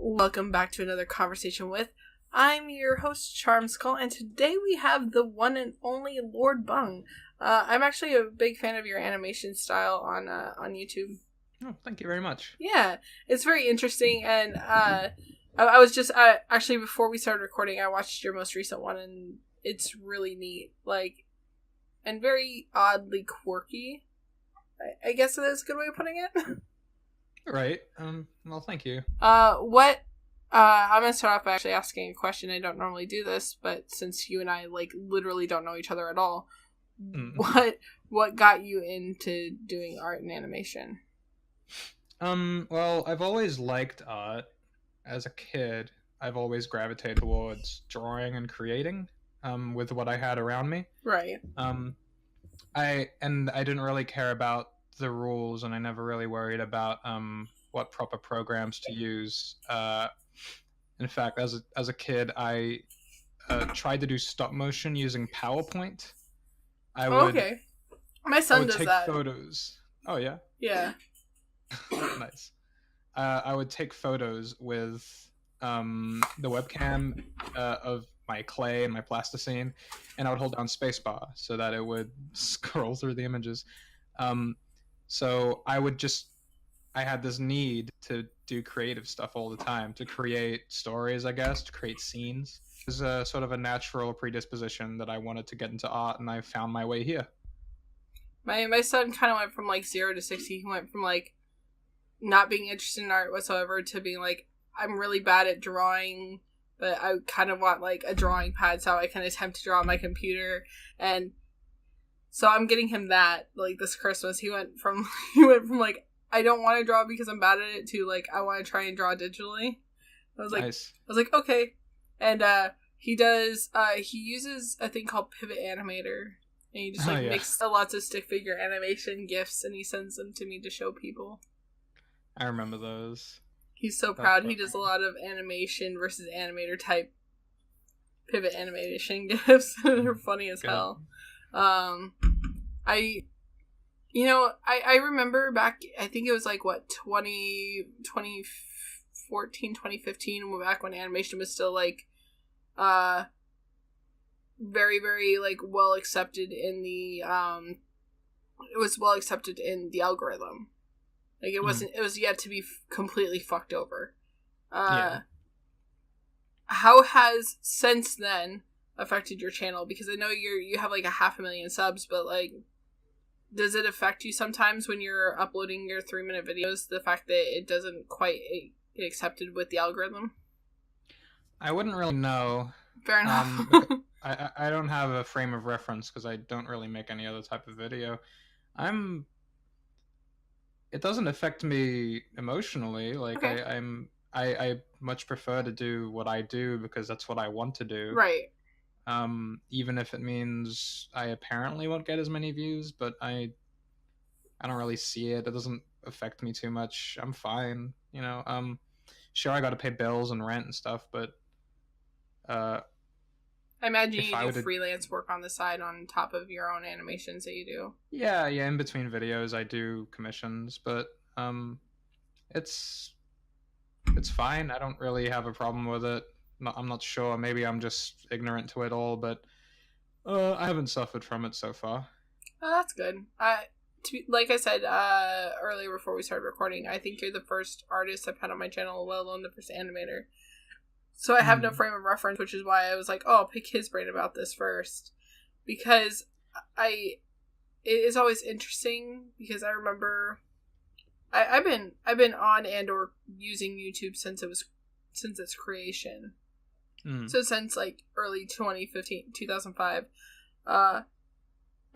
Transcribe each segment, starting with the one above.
Welcome back to another conversation with. I'm your host, Charmedskull, and today we have the one and only Lord Bung. I'm actually a big fan of your animation style on YouTube. Oh, thank you very much. Yeah, it's very interesting, and I was just actually before we started recording, I watched your most recent one, and it's really neat, and very oddly quirky. I guess that's a good way of putting it. Right. Well, thank you. I'm gonna start off by actually asking a question. I don't normally do this, but since you and I literally don't know each other at all, what got you into doing art and animation? Well, I've always liked art. As a kid, I've always gravitated towards drawing and creating, with what I had around me. Right. I didn't really care about the rules, and I never really worried about what proper programs to use. In fact, as a kid, I tried to do stop motion using PowerPoint. Okay. My son does take that. Photos. Oh yeah. Yeah. Nice. I would take photos with the webcam of my clay and my plasticine, and I would hold down spacebar so that it would scroll through the images. So I had this need to do creative stuff all the time, to create stories, I guess, to create scenes. It was a sort of a natural predisposition that I wanted to get into art, and I found my way here. My son kind of went from 0 to 60. He went from not being interested in art whatsoever to being I'm really bad at drawing, but I kind of want a drawing pad so I can attempt to draw on my computer. And so I'm getting him that this Christmas. He went from I don't want to draw because I'm bad at it to I want to try and draw digitally. I was nice. Okay. And he uses a thing called Pivot Animator, and he just makes lots of stick figure animation GIFs, and he sends them to me to show people. I remember those. He's so proud. He does a lot of animation versus animator type pivot animation GIFs. They're funny as hell. I remember back, I think it was 2014, 2015, back when animation was still very, very well accepted in the it was well accepted in the algorithm. It wasn't. It was yet to be completely fucked over. How has since then affected your channel? Because I know you have 500,000 subs, but does it affect you sometimes when you're uploading your 3-minute videos? The fact that it doesn't quite get accepted with the algorithm. I wouldn't really know. Fair enough. I don't have a frame of reference because I don't really make any other type of video. It doesn't affect me emotionally. Okay. I much prefer to do what I do because that's what I want to do. Right. Even if it means I apparently won't get as many views, but I don't really see it. It doesn't affect me too much. I'm fine. Sure, I got to pay bills and rent and stuff, but I imagine you do freelance work on the side on top of your own animations that you do. Yeah. In between videos, I do commissions, but it's fine. I don't really have a problem with it. I'm not sure. Maybe I'm just ignorant to it all, but I haven't suffered from it so far. Oh, that's good. Like I said earlier before we started recording, I think you're the first artist I've had on my channel, let alone the first animator. So I have no frame of reference, which is why I was I'll pick his brain about this first. Because it is always interesting, because I remember I've been on and or using YouTube since its creation. So since early 2015, 2005.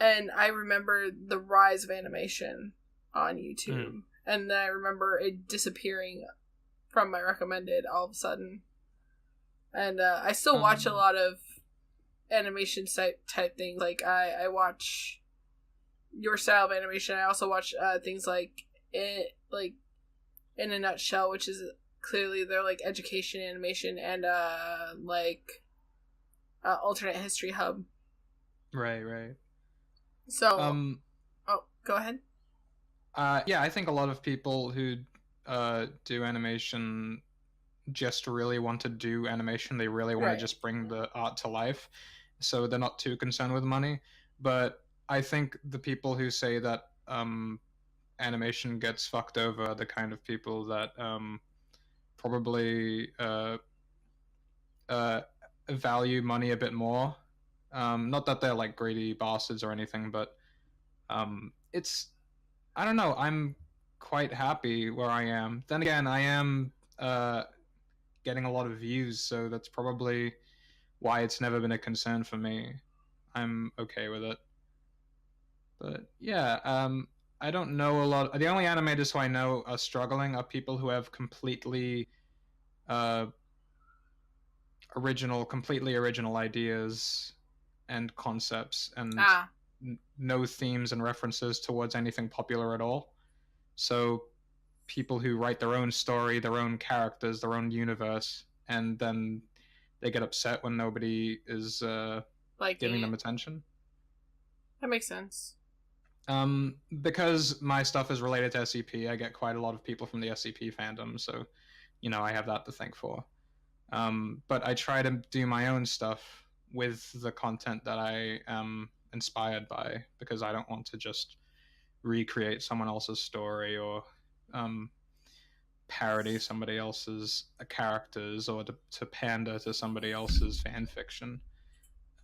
And I remember the rise of animation on YouTube. And then I remember it disappearing from my recommended all of a sudden. And I still watch a lot of animation type things. I watch your style of animation. I also watch things In a Nutshell, which is clearly they're education animation, and alternate history hub. Right. So go ahead. Yeah, I think a lot of people who do animation just really want to do animation. They really want to Right. just bring the art to life. So they're not too concerned with money. But I think the people who say that animation gets fucked over are the kind of people that probably uh, value money a bit more. Not that they're like greedy bastards or anything, but it's, I don't know. I'm quite happy where I am. Then again, I am uh, getting a lot of views, so that's probably why it's never been a concern for me. I'm okay with it. But yeah, I don't know a lot. The only animators who I know are struggling are people who have uh, completely original ideas and concepts, and Ah, no themes and references towards anything popular at all. So people who write their own story, their own characters, their own universe, and then they get upset when nobody is liking giving them it. attention. That makes sense. Because my stuff is related to SCP, I get quite a lot of people from the SCP fandom, so I have that to thank for. But I try to do my own stuff with the content that I am inspired by, because I don't want to just recreate someone else's story or um, parody somebody else's characters, or to pander to somebody else's fan fiction.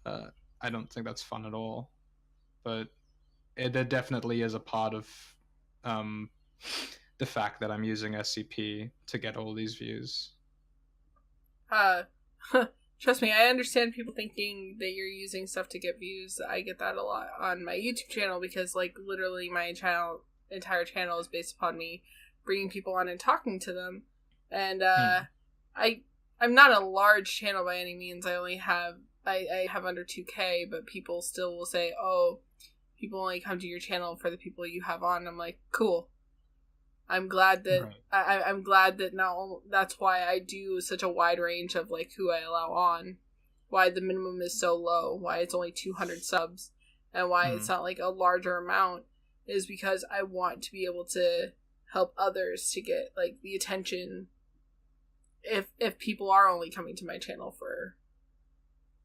Uh, I don't think that's fun at all. But there definitely is a part of um, the fact that I'm using SCP to get all these views. Uh, trust me, I understand people thinking that you're using stuff to get views. I get that a lot on my YouTube channel because, like, literally my entire channel is based upon me bringing people on and talking to them. And I'm not a large channel by any means. I have under 2K, but people still will say, "Oh, people only come to your channel for the people you have on." I'm like, cool. I'm glad that Right. I'm glad that now that's why I do such a wide range of like who I allow on, why the minimum is so low, why it's only 200 subs, and why it's not like a larger amount, is because I want to be able to help others to get like the attention if people are only coming to my channel for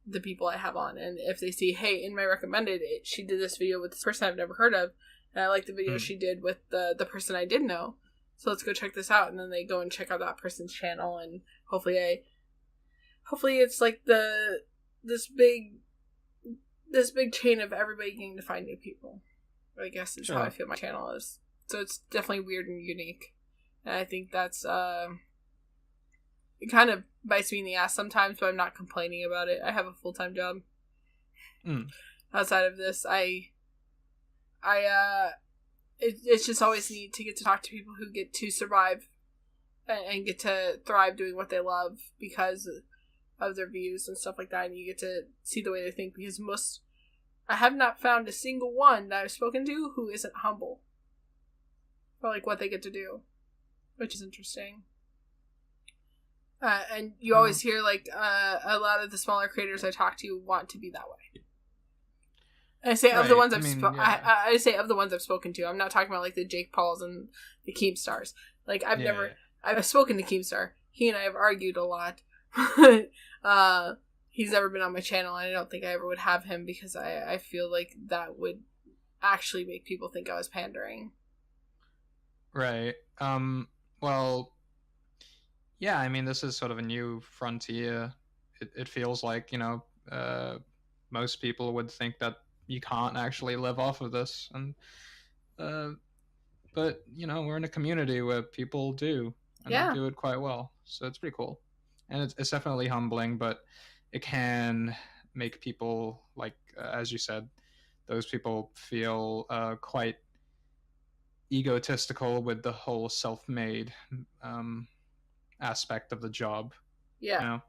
the people I have on, and if they see, hey, in my recommended, she did this video with this person I've never heard of, and I like the video she did with the person I did know, so let's go check this out, and then they go and check out that person's channel, and hopefully it's like this big chain of everybody getting to find new people. I guess is how I feel my channel is. So it's definitely weird and unique, and I think that's it kind of bites me in the ass sometimes, but I'm not complaining about it. I have a full-time job. Outside of this, it's just always neat to get to talk to people who get to survive and get to thrive doing what they love because of their views and stuff like that, and you get to see the way they think, because I have not found a single one that I've spoken to who isn't humble for like what they get to do, which is interesting. And you always hear like a lot of the smaller creators I talk to want to be that way. And I say of the ones I say of the ones I've spoken to. I'm not talking about like the Jake Pauls and the Keemstars. Like I've spoken to Keemstar. He and I have argued a lot. He's never been on my channel, and I don't think I ever would have him because I feel like that would actually make people think I was pandering. Right. Well, yeah, I mean, this is sort of a new frontier. It feels like, most people would think that you can't actually live off of this. And but, we're in a community where people do, and they do it quite well. So it's pretty cool. And it's definitely humbling, but it can make people, like, as you said, those people feel quite egotistical with the whole self-made aspect of the job. Yeah.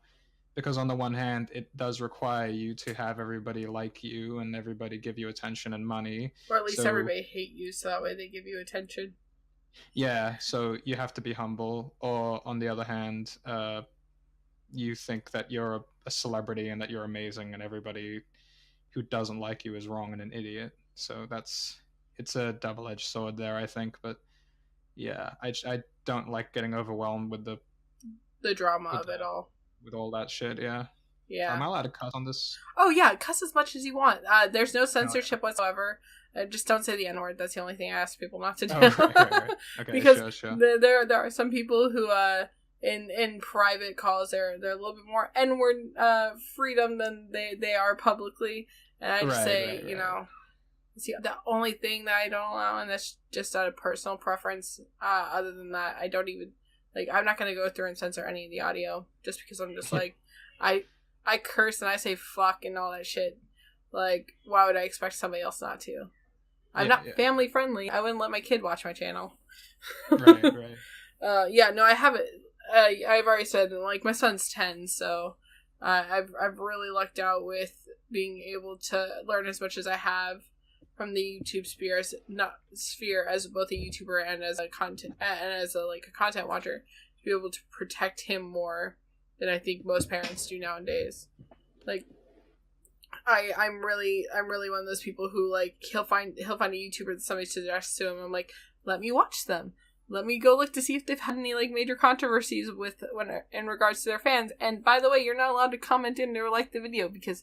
Because on the one hand, it does require you to have everybody like you and everybody give you attention and money. Or at least everybody hate you, so that way they give you attention. Yeah, so you have to be humble. Or on the other hand, you think that you're a celebrity and that you're amazing, and everybody who doesn't like you is wrong and an idiot. So it's a double-edged sword there, I think. But yeah, I don't like getting overwhelmed with the drama of it all. With all that shit, yeah. Yeah. Am I allowed to cuss on this? Oh yeah, cuss as much as you want. There's no censorship whatsoever. Just don't say the N-word. That's the only thing I ask people not to do. Oh, right. Okay, because sure. there are some people who in private calls they're a little bit more N-word freedom than they are publicly, and I just say you know, see, the only thing that I don't allow, and that's just out of personal preference. Other than that, I don't even like. I'm not gonna go through and censor any of the audio just because I'm just like I curse and I say fuck and all that shit. Like, why would I expect somebody else not to? I'm not family friendly. I wouldn't let my kid watch my channel. Right. No, I haven't. I've already said, like, my son's 10, so I've really lucked out with being able to learn as much as I have from the YouTube sphere as both a YouTuber and as a content watcher, to be able to protect him more than I think most parents do nowadays. Like, I'm really one of those people who, like, he'll find a YouTuber that somebody suggests to him. I'm like, let me watch them. Let me go look to see if they've had any, like, major controversies in regards to their fans. And by the way, you're not allowed to comment in or like the video because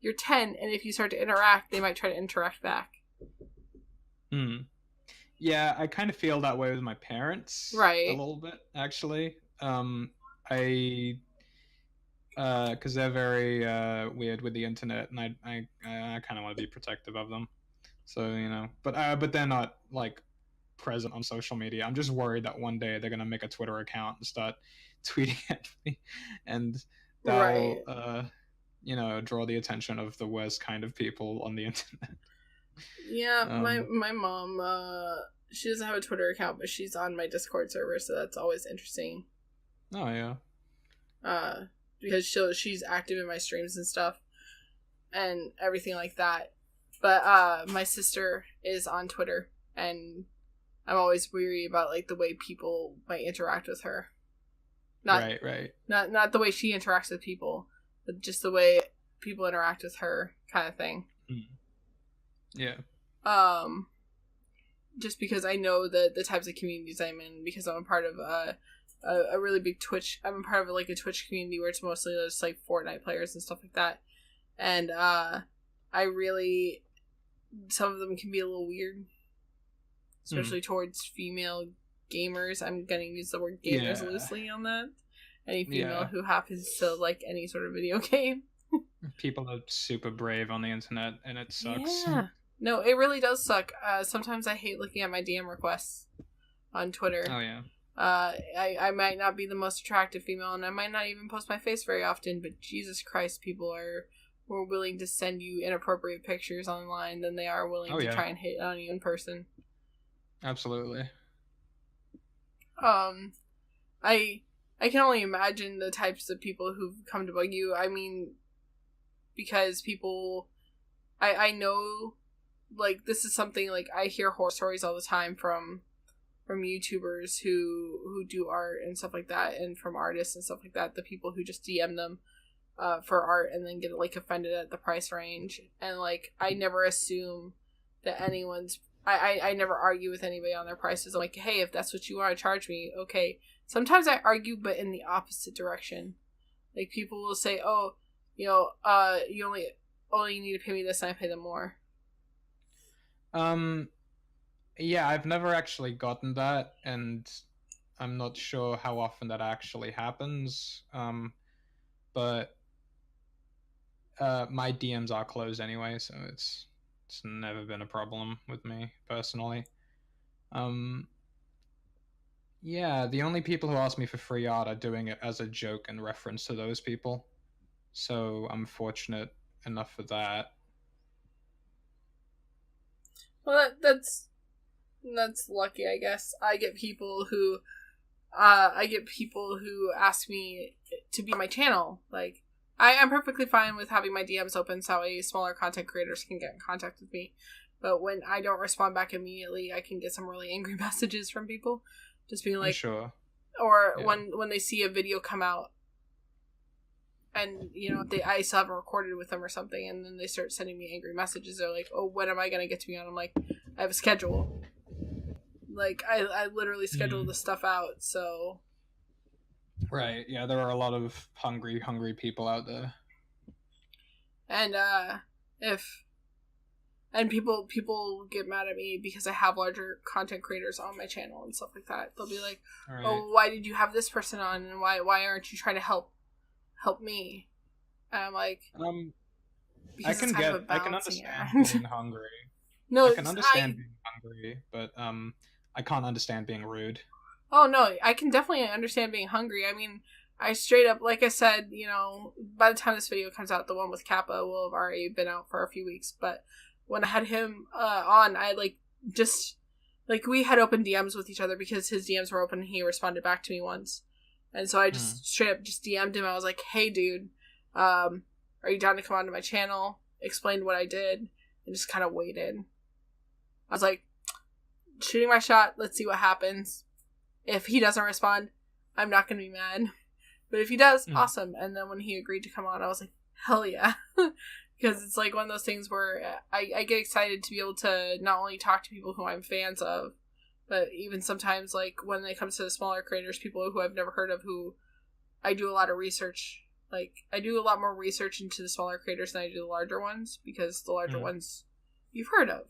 you're 10, and if you start to interact, they might try to interact back. Yeah, I kind of feel that way with my parents. Right. A little bit, actually. Because they're very weird with the internet, and I kind of want to be protective of them. So, you know, but they're not, like, present on social media. I'm just worried that one day they're gonna make a Twitter account and start tweeting at me, and that'll you know, draw the attention of the worst kind of people on the internet. Yeah, my mom, she doesn't have a Twitter account, but she's on my Discord server, so that's always interesting. Oh yeah. Because she's active in my streams and stuff, and everything like that. But my sister is on Twitter, and I'm always weary about, like, the way people might interact with her. Right. Not the way she interacts with people, but just the way people interact with her, kind of thing. Yeah. Just because I know the types of communities I'm in, because I'm a part of a really big Twitch. I'm a part of, like, a Twitch community where it's mostly just, like, Fortnite players and stuff like that. And some of them can be a little weird, especially towards female gamers. I'm gonna use the word gamers loosely on that. Any female who happens to like any sort of video game. People are super brave on the internet, and it sucks. Yeah. No, it really does suck. Sometimes I hate looking at my DM requests on Twitter. Oh yeah. I might not be the most attractive female, and I might not even post my face very often, but Jesus Christ, people are more willing to send you inappropriate pictures online than they are willing to try and hit on you in person. Absolutely. I can only imagine the types of people who've come to bug you. I mean, because people, I know, like, this is something, like, I hear horror stories all the time from YouTubers who do art and stuff like that, and from artists and stuff like that, the people who just DM them for art and then get, like, offended at the price range. And, like, I never assume that anyone's I never argue with anybody on their prices. I'm like, hey, if that's what you want to charge me, okay. Sometimes I argue, but in the opposite direction. Like, people will say, oh, you know, you only need to pay me this, and I pay them more. Yeah, I've never actually gotten that, and I'm not sure how often that actually happens. But my DMs are closed anyway, so it's never been a problem with me personally. Yeah, the only people who ask me for free art are doing it as a joke in reference to those people, so I'm fortunate enough for that. Well, that's lucky, I guess. I get people who ask me to be on my channel. Like, I'm perfectly fine with having my DMs open so that way smaller content creators can get in contact with me. But when I don't respond back immediately, I can get some really angry messages from people. Just being like... Sure. Or when they see a video come out and, you know, I still haven't recorded with them or something, and then they start sending me angry messages. They're like, oh, when am I going to get to be on? I'm like, I have a schedule. Like, I literally schedule the stuff out, so... Right. Yeah, there are a lot of hungry people out there. And if and people get mad at me because I have larger content creators on my channel and stuff like that. They'll be like, Right. "Oh, why did you have this person on, and why aren't you trying to help me?" And I'm like, I because can it's kind of a I can balancing understand act. being hungry. No, I can understand being hungry, but I can't understand being rude. Oh no, I can definitely understand being hungry. I mean, I straight up, like I said, by the time this video comes out, the one with Kappa will have already been out for a few weeks. But when I had him on, I we had open DMs with each other because his DMs were open and he responded back to me once. And so I just straight up just DM'd him. I was like, "Hey, dude, are you down to come onto my channel?" Explained what I did and just kind of waited. I was like, shooting my shot. Let's see what happens. If he doesn't respond, I'm not going to be mad. But if he does, awesome. And then when he agreed to come on, I was like, hell yeah. Because it's like one of those things where I get excited to be able to not only talk to people who I'm fans of, but even sometimes like when it comes to the smaller creators, people who I've never heard of, who I do a lot of research. Like, I do a lot more research into the smaller creators than I do the larger ones, because the larger ones you've heard of.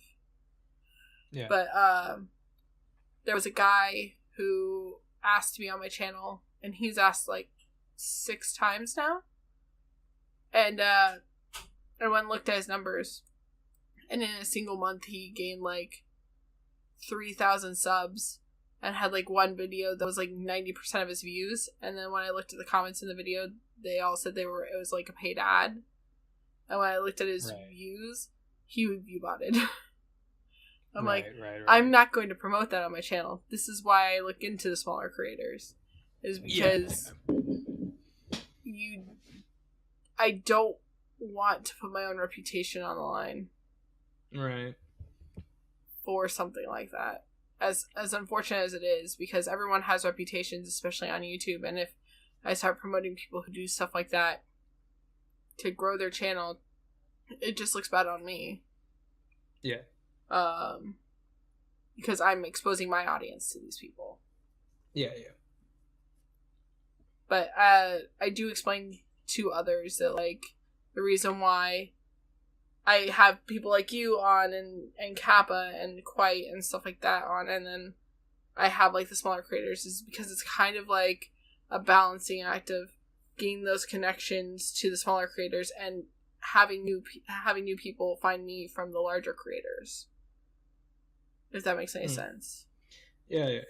Yeah. But there was a guy who asked me on my channel, and he's asked like 6 times now. And I went and looked at his numbers, and in a single month he gained like 3,000 subs and had like one video that was like 90% of his views. And then when I looked at the comments in the video, they all said it was like a paid ad. And when I looked at his views, he would view botted. I'm right. I'm not going to promote that on my channel. This is why I look into the smaller creators, is because I don't want to put my own reputation on the line, right, for something like that. As unfortunate as it is, because everyone has reputations, especially on YouTube, and if I start promoting people who do stuff like that to grow their channel, it just looks bad on me. Yeah. Because I'm exposing my audience to these people. Yeah. But I do explain to others that, like, the reason why I have people like you on and Kappa and Quite and stuff like that on, and then I have, like, the smaller creators, is because it's kind of like a balancing act of getting those connections to the smaller creators and having new people find me from the larger creators. If that makes any sense. Yeah.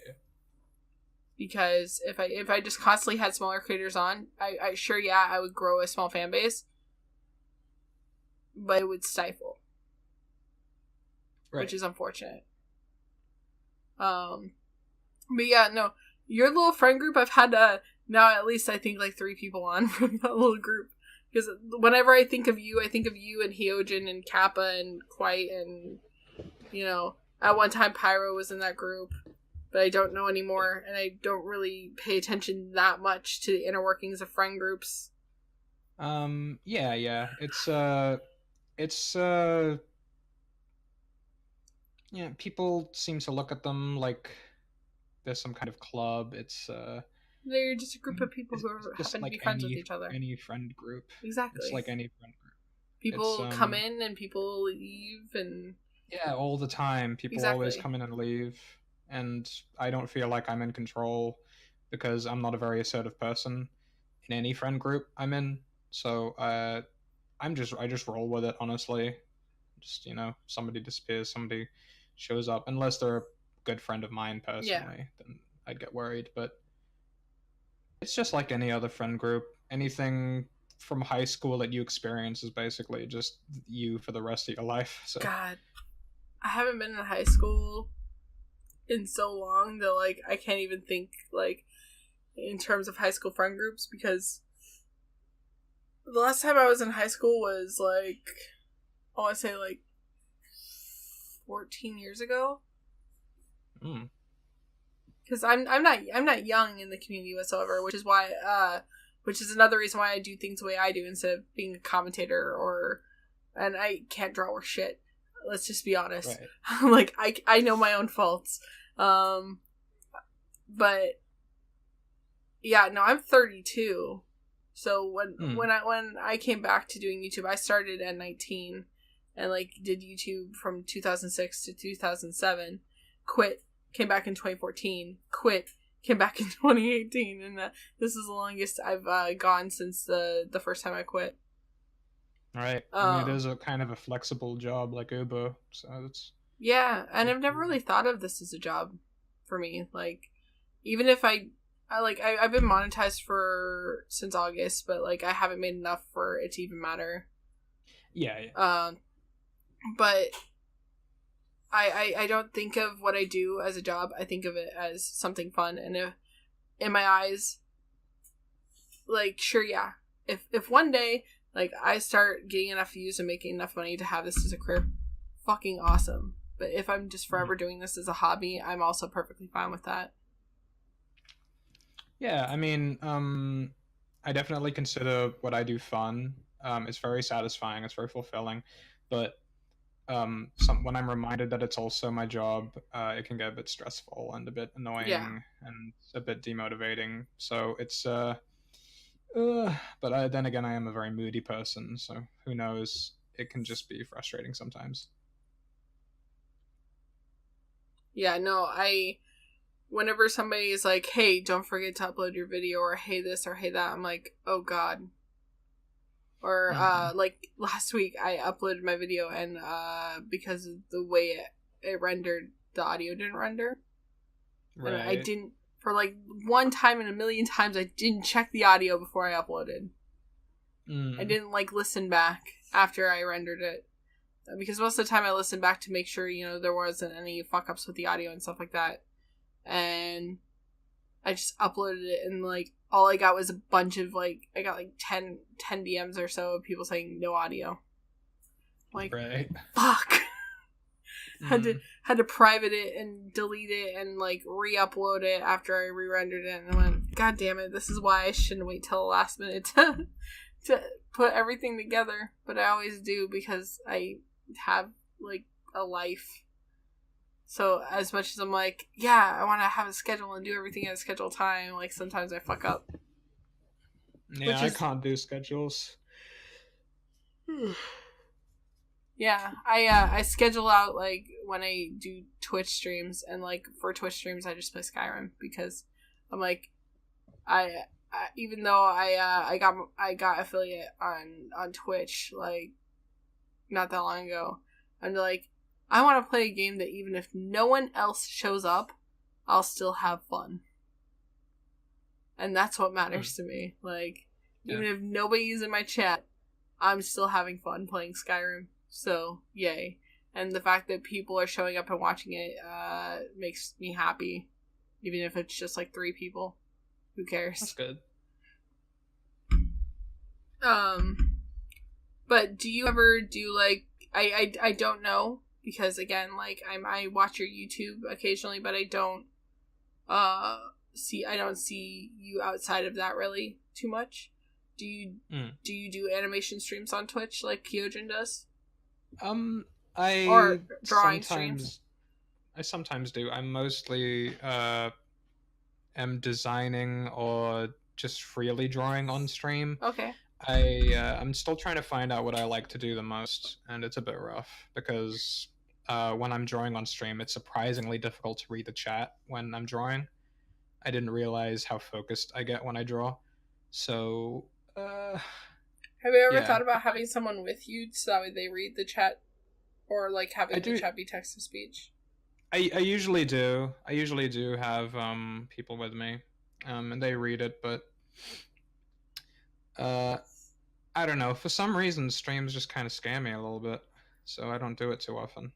Because if I just constantly had smaller creators on, I would grow a small fan base, but it would stifle, which is unfortunate. But yeah, no, your little friend group, I've had now at least I think like 3 people on from that little group. Because whenever I think of you and Hyojin and Kappa and Quite and, at one time Pyro was in that group, but I don't know anymore, and I don't really pay attention that much to the inner workings of friend groups. Yeah. It's people seem to look at them like there's some kind of club. They're just a group of people who happen to be friends with each other. Any friend group. Exactly. It's like any friend group. People come in and people leave, and yeah, all the time. People always come in and leave, and I don't feel like I'm in control because I'm not a very assertive person in any friend group I'm in. So I just roll with it, honestly. Just, somebody disappears, somebody shows up, unless they're a good friend of mine personally, then I'd get worried. But it's just like any other friend group. Anything from high school that you experience is basically just you for the rest of your life. So. God, I haven't been in high school in so long that, like, I can't even think, like, in terms of high school friend groups, because the last time I was in high school was, like, I want to say, like, 14 years ago. Because I'm not young in the community whatsoever, which is another reason why I do things the way I do instead of being a commentator and I can't draw or shit. Let's just be honest. Right. Like, I know my own faults. But Yeah, no, I'm 32. So when I came back to doing YouTube, I started at 19 and like did YouTube from 2006 to 2007. Quit, came back in 2014. Quit, came back in 2018, and this is the longest I've gone since the first time I quit. Right. I mean, it is a kind of a flexible job like Uber, so it's... Yeah, and I've never really thought of this as a job for me. Like, even if I've been monetized since August, but like I haven't made enough for it to even matter. Yeah. But I don't think of what I do as a job. I think of it as something fun, and if, in my eyes, like, sure, yeah. If one day, like, I start getting enough views and making enough money to have this as a career, fucking awesome. But if I'm just forever doing this as a hobby, I'm also perfectly fine with that. Yeah, I mean, I definitely consider what I do fun. It's very satisfying. It's very fulfilling. But when I'm reminded that it's also my job, it can get a bit stressful and a bit annoying and a bit demotivating. So it's but then again, I am a very moody person, so who knows? It can just be frustrating sometimes. Yeah, no, whenever somebody is like, hey, don't forget to upload your video, or hey this or hey that, I'm like, oh god. Or like last week I uploaded my video, and because of the way it rendered, the audio didn't render. Right. And I didn't, for like one time in a million times, I didn't check the audio before I uploaded. I didn't like listen back after I rendered it, because most of the time I listened back to make sure, you know, there wasn't any fuck ups with the audio and stuff like that. And I just uploaded it, and like all I got was a bunch of like, I got like 10 DMs or so of people saying no audio. Like, right. Fuck. Had to private it and delete it and like re-upload it after I re-rendered it, and I went, god damn it, this is why I shouldn't wait till the last minute to put everything together. But I always do, because I have like a life. So as much as I'm like, yeah, I want to have a schedule and do everything at a scheduled time, like sometimes I fuck up. Yeah, I can't do schedules. Yeah, I schedule out like when I do Twitch streams, and like for Twitch streams I just play Skyrim, because I'm like, I even though I got affiliate on Twitch like not that long ago, I'm like, I want to play a game that even if no one else shows up, I'll still have fun. And that's what matters to me. Like, even if nobody's in my chat, I'm still having fun playing Skyrim. So, yay. And the fact that people are showing up and watching it makes me happy. Even if it's just like 3 people. Who cares? That's good. But do you ever do like, I don't know, because again, like I watch your YouTube occasionally, but I don't see you outside of that really too much. Do you do animation streams on Twitch like Kyojin does? Or drawing streams? I sometimes do. I'm mostly am designing or just freely drawing on stream. Okay. I'm still trying to find out what I like to do the most, and it's a bit rough because when I'm drawing on stream, it's surprisingly difficult to read the chat when I'm drawing. I didn't realize how focused I get when I draw. So, have you ever thought about having someone with you so that way they read the chat, or like having the chat be text to speech? I usually do. I usually do have people with me, and they read it, but I don't know. For some reason, streams just kind of scare me a little bit, so I don't do it too often.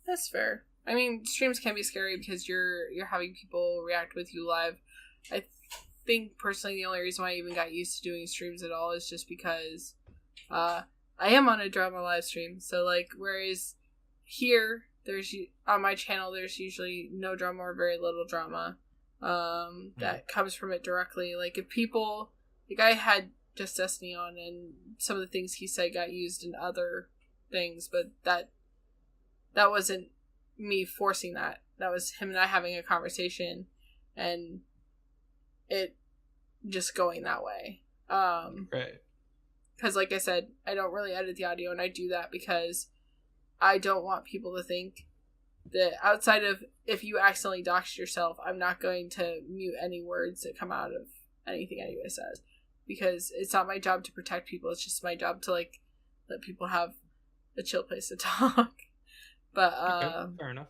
That's fair. I mean, streams can be scary because you're having people react with you live. I think personally the only reason why I even got used to doing streams at all is just because I am on a drama live stream. So like, whereas here there's on my channel there's usually no drama or very little drama that comes from it directly. Like if people, like I had Just Destiny on, and some of the things he said got used in other things, but that wasn't me forcing that. That was him and I having a conversation, and it just going that way. Right. Because, like I said, I don't really edit the audio, and I do that because I don't want people to think that outside of if you accidentally doxed yourself, I'm not going to mute any words that come out of anything anybody says. Because it's not my job to protect people, it's just my job to, like, let people have a chill place to talk. But, Okay, fair enough.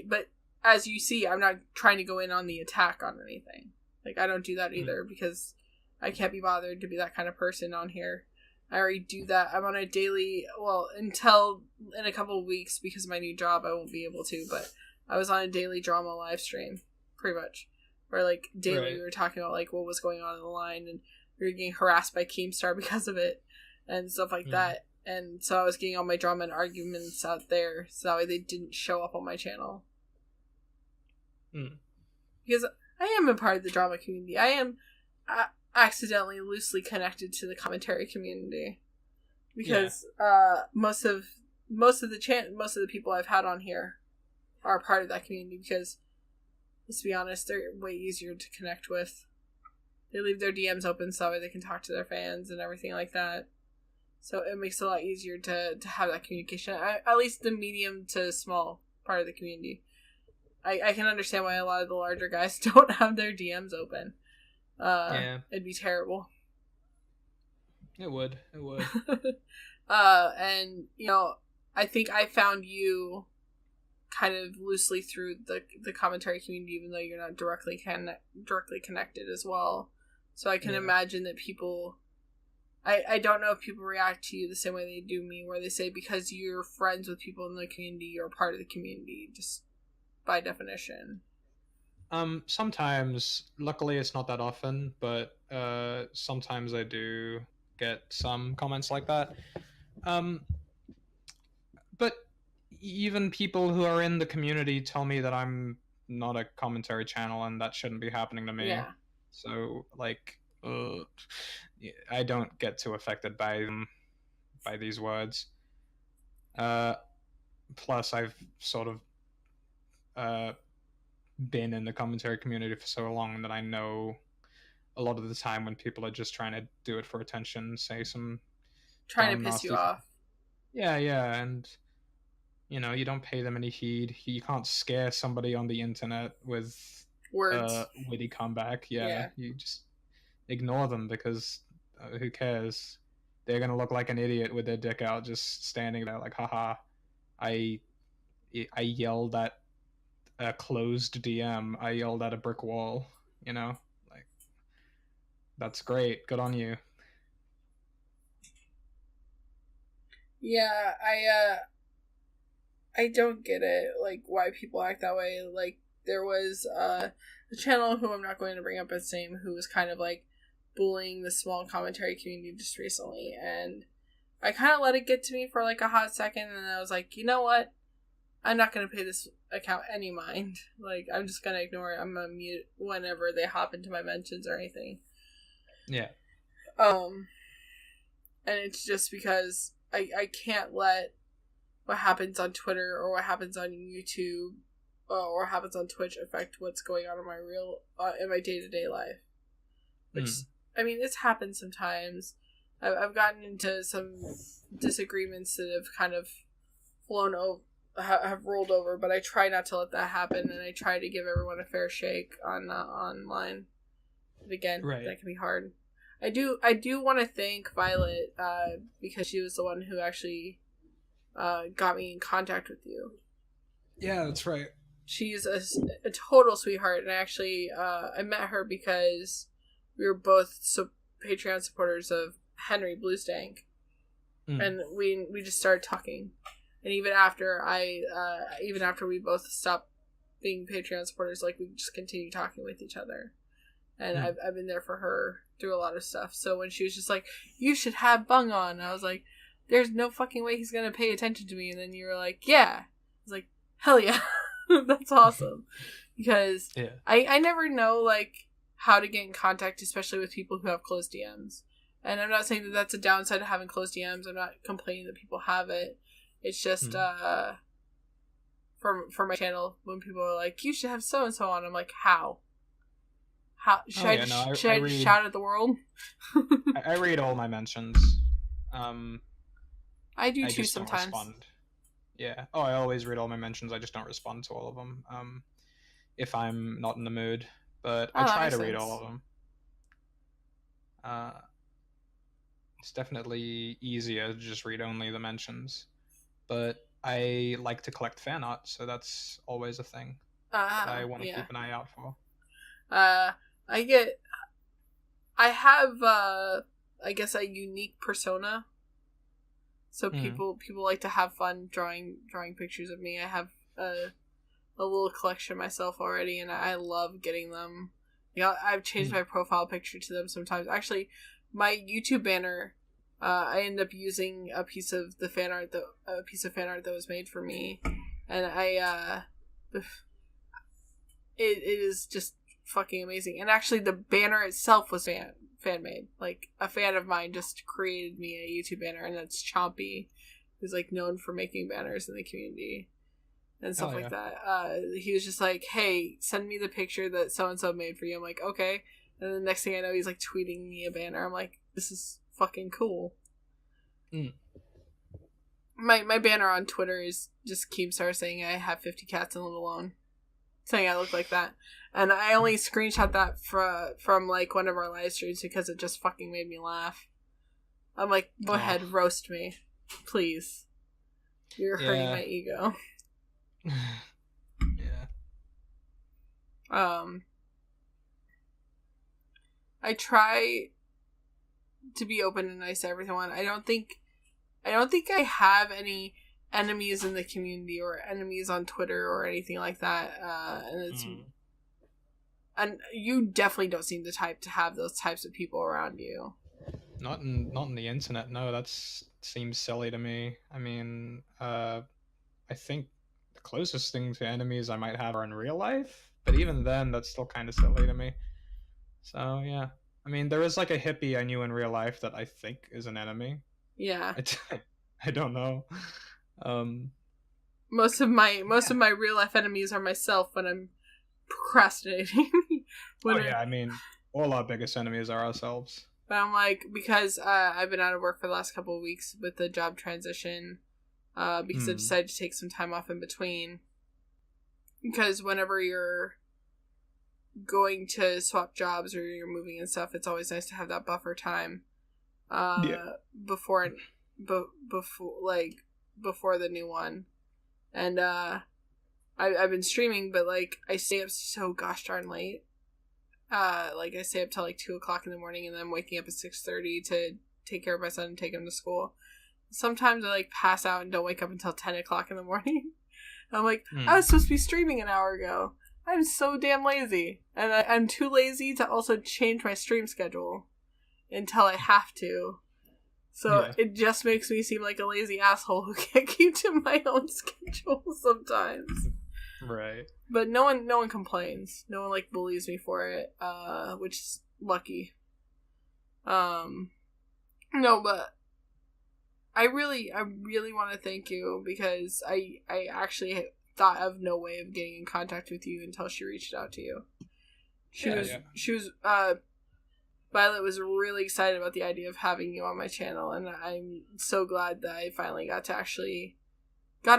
But as you see, I'm not trying to go in on the attack on anything. Like, I don't do that either, because I can't be bothered to be that kind of person on here. I already do that. I'm on a daily, well, until in a couple of weeks, because of my new job, I won't be able to, but I was on a daily drama live stream, pretty much. Where, like, daily we were talking about, like, what was going on in the line, and we were getting harassed by Keemstar because of it, and stuff like that. And so I was getting all my drama and arguments out there, so that way they didn't show up on my channel. Because I am a part of the drama community. I am accidentally loosely connected to the commentary community. Because most of the people I've had on here are part of that community, because let's be honest, they're way easier to connect with. They leave their DMs open so that way they can talk to their fans and everything like that. So it makes it a lot easier to have that communication. At least the medium to small part of the community. I can understand why a lot of the larger guys don't have their DMs open. It'd be terrible. It would. And, you know, I think I found you kind of loosely through the commentary community, even though you're not directly connected as well. So I can imagine that people... I don't know if people react to you the same way they do me, where they say because you're friends with people in the community, you're a part of the community, just by definition. Sometimes, luckily it's not that often, but sometimes I do get some comments like that. But even people who are in the community tell me that I'm not a commentary channel and that shouldn't be happening to me. Yeah. So, like, I don't get too affected by these words. Plus, I've sort of been in the commentary community for so long that I know a lot of the time when people are just trying to do it for attention, say some trying to piss you off. Yeah, and you know, you don't pay them any heed. You can't scare somebody on the internet with words, witty comeback. Yeah, you just ignore them, because who cares? They're gonna look like an idiot with their dick out, just standing there like, haha, I yelled at a closed DM. I yelled at a brick wall. You know, like, that's great. Good on you. Yeah, I don't get it, like, why people act that way. Like, there was a channel who I'm not going to bring up its name, who was kind of, like, bullying the small commentary community just recently, and I kind of let it get to me for, like, a hot second, and then I was like, you know what? I'm not going to pay this account any mind. Like, I'm just going to ignore it. I'm going to mute whenever they hop into my mentions or anything. Yeah. And it's just because I can't let what happens on Twitter or what happens on YouTube or what happens on Twitch affect what's going on in my in my day-to-day life. Which, I mean, it's happened sometimes. I've gotten into some disagreements that have kind of flown over, have rolled over, but I try not to let that happen, and I try to give everyone a fair shake online. But again, that can be hard. I do want to thank Violet, because she was the one who actually got me in contact with you. Yeah, that's right. She's a total sweetheart, and actually, I met her because we were both Patreon supporters of Henry Bluestank, and we just started talking. And even after we both stopped being Patreon supporters, like, we just continued talking with each other. And I've been there for her through a lot of stuff. So when she was just like, you should have Bung on, I was like, there's no fucking way he's gonna pay attention to me. And then you were like, yeah. I was like, hell yeah. That's awesome. Because I never know, like, how to get in contact, especially with people who have closed DMs. And I'm not saying that that's a downside of having closed DMs. I'm not complaining that people have it. It's just, for my channel, when people are like, you should have so-and-so on, I'm like, how? How should I just shout at the world? I read all my mentions. I do I too just don't sometimes. respond. Yeah. Oh, I always read all my mentions. I just don't respond to all of them. If I'm not in the mood, but I try to read all of them. It's definitely easier to just read only the mentions, but I like to collect fan art, so that's always a thing that I want to keep an eye out for. I have I guess a unique persona. So people like to have fun drawing pictures of me. I have a little collection myself already, and I love getting them. Yeah, I've changed my profile picture to them sometimes. Actually, my YouTube banner, I end up using a piece of fan art that was made for me, and it is just fucking amazing. And actually, the banner itself was fan made. Like, a fan of mine just created me a YouTube banner, and that's Chompy, who's like known for making banners in the community and stuff like that. He was just like, hey, send me the picture that so and so made for you. I'm like, okay. And then the next thing I know, he's like tweeting me a banner. I'm like, this is fucking cool. My banner on Twitter is just Keemstar saying I have 50 cats and live alone, saying I look like that. And I only screenshot that from like one of our live streams because it just fucking made me laugh. I'm like, go ahead, roast me, please. You're hurting my ego. Yeah. I try to be open and nice to everyone. I don't think I have any enemies in the community or enemies on Twitter or anything like that. And it's and you definitely don't seem the type to have those types of people around you. Not in the internet. No, that seems silly to me. I mean, I think the closest thing to enemies I might have are in real life, but even then, that's still kind of silly to me. So yeah, I mean, there is like a hippie I knew in real life that I think is an enemy. Yeah. I don't know. Most of my real life enemies are myself when I'm procrastinating. I mean, all our biggest enemies are ourselves. But I'm like, because I've been out of work for the last couple of weeks with the job transition, because I decided to take some time off in between. Because whenever you're going to swap jobs or you're moving and stuff, it's always nice to have that buffer time before the new one. And I've been streaming, but like I stay up so gosh darn late. Like I stay up till like 2:00 in the morning, and then I'm waking up at 6:30 to take care of my son and take him to school. Sometimes I like pass out and don't wake up until 10:00 in the morning. I'm like, I was supposed to be streaming an hour ago. I'm so damn lazy, and I'm too lazy to also change my stream schedule until I have to. So it just makes me seem like a lazy asshole who can't keep to my own schedule sometimes. Right. But no one complains. No one like bullies me for it, which is lucky. No, but I really want to thank you, because I actually thought of no way of getting in contact with you until she reached out to you. Violet was really excited about the idea of having you on my channel, and I'm so glad that I finally got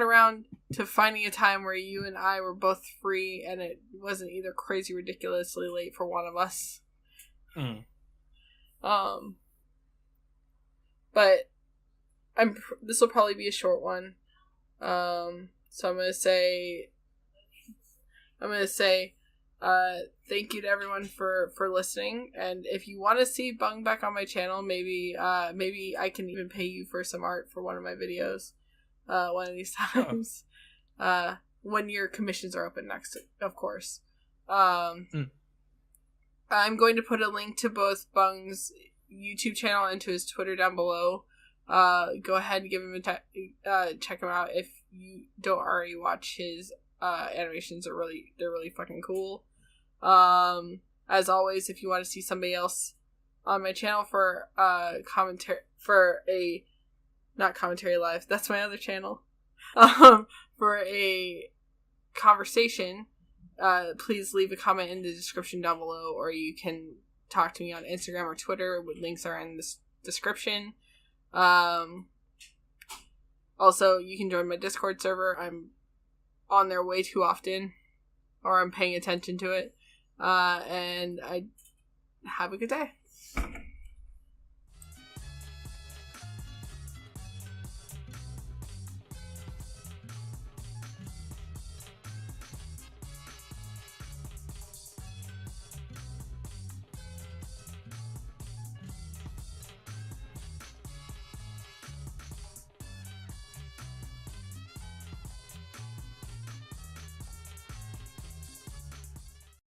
around to finding a time where you and I were both free, and it wasn't either crazy ridiculously late for one of us. But this will probably be a short one. So I'm gonna say thank you to everyone for listening, and if you want to see Bung back on my channel, maybe I can even pay you for some art for one of my videos one of these times. When your commissions are open next, of course. I'm going to put a link to both Bung's YouTube channel and to his Twitter down below. Go ahead and give him check him out if you don't already watch his animations. They're really fucking cool. As always, if you want to see somebody else on my channel for commentary, for a not commentary live, that's my other channel, for a conversation, please leave a comment in the description down below, or you can talk to me on Instagram or Twitter. Links are in the description. Also, you can join my Discord server. I'm on there way too often, or I'm paying attention to it. And I have a good day.